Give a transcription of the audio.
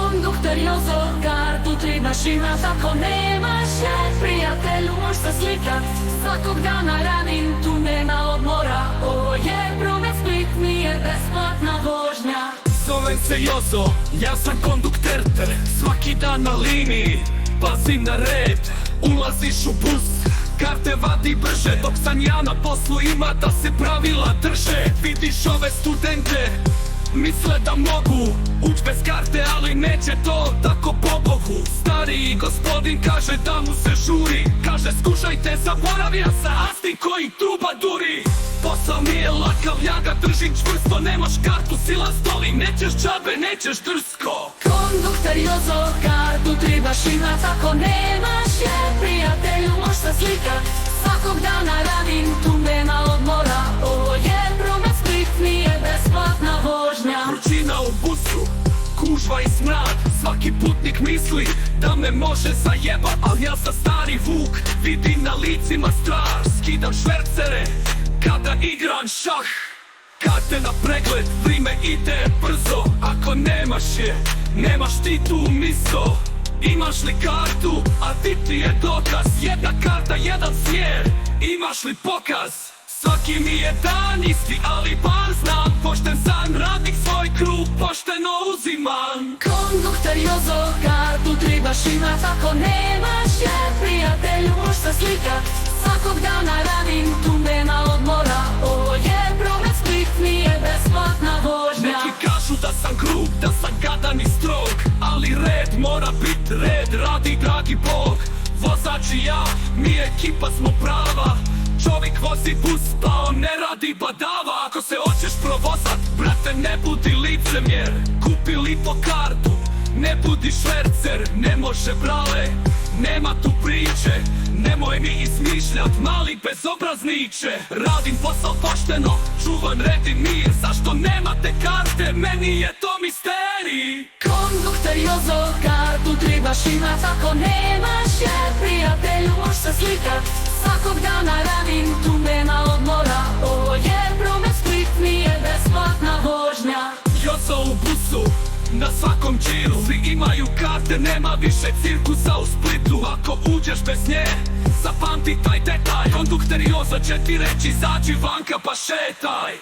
Kondukter Jozo, kartu trebaš imat, ako nemaš je, prijatelju mož se slikat. Svakog dana radim, tu nema odmora. Ovo je promet Split, nije besplatna vožnja. Zovem se Jozo, ja sam kondukter te. Svaki dan na liniji, pazim na red. Ulaziš u bus, karte vadi brže, dok sam ja na poslu, ima da se pravila drže. Vidiš ove studente, misle da mogu uć bez karte, ali neće to tako pobogu. Stariji gospodin kaže da mu se žuri, kaže skušajte, zaboravio sa Asti koji truba duri. Posao mi je lakav, ja ga držim čvrsto, nemaš kartu, sila stoli, nećeš džabe, nećeš drsko. Kondukter Jozo, kartu trebaš imat, ako nemaš je, prijatelju mož se slikat. Svakog dana radim, tu nema odmora. Ovo je promet Split, nije besplatna vožnja. Vrućina u busu, gužva i smrad, svaki putnik misli da me može zajebat. Al ja sam stari Vuk, vidim na licima strah. Skidam švercere kada igram šah. Karte na pregled, vrime ide brzo. Ako nemaš je, nemaš ti tu miso. Imaš li kartu, a ti je dokaz. Jedna karta, jedan smjer, imaš li pokaz? Svaki mi je dan isti, ali bar znam. Pošten sam radnik, svoj krug pošteno uzimam. Kondukter Jozo, kartu trebaš imat, ako nemaš je, prijatelju mož se slikat. Svakog dana radim, tu nema odmora. Ovo je promet Split, nije besplatna vožnja. Neki kažu da sam grub, da sam gadan i strog, ali red mora bit red, radi dragi Bog. Vozač i ja, mi ekipa smo prava. Čovjek vozi bus, pa on ne radi badava. Ako se hoćeš provozat, brate, ne budi licemjer. Kupi lipo kartu, ne budi švercer. Ne može brale, nema tu priče. Nemoj mi izmišljat, mali bezobrazniče. Radim posao pošteno, čuvam red i mir. Zašto nemate karte, meni je to misterij. Kondukter Jozo, kartu trebaš imat, ako nemaš je, prijatelju mož se slikat. Svakog dana radim, tu nema odmora. Ovo je promet Split, nije besplatna vožnja. Jozo u busu, na svakom džiru. Svi imaju karte, nema više cirkusa u Splitu. Ako uđeš bez nje, zapamti taj detalj. Kondukter Jozo će ti reći, izađi vanka pa šetaj.